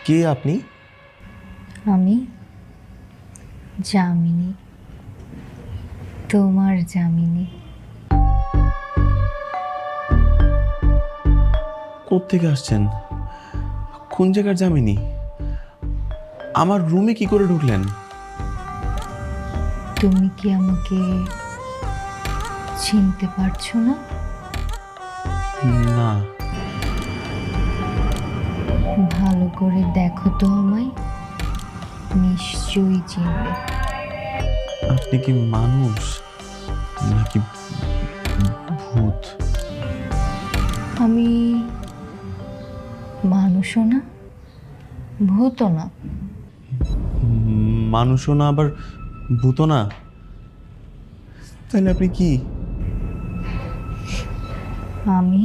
কে আপনি? আমি যামিনী, তোমার যামিনী। কোত্থেকে আসছেন? কোন জায়গার যামিনী? আমার রুমে কি করে ঢুকলেন? তুমি কি আমাকে চিনতে পারছো না? না। ভালো করে দেখো তো আমায়, নিশ্চয়ই চিনবে। আপনি কি মানুষ নাকি ভূত? আমি মানুষও না, ভূতও না। মানুষও না আবার ভূতও না, তাহলে আপনি কি? আমি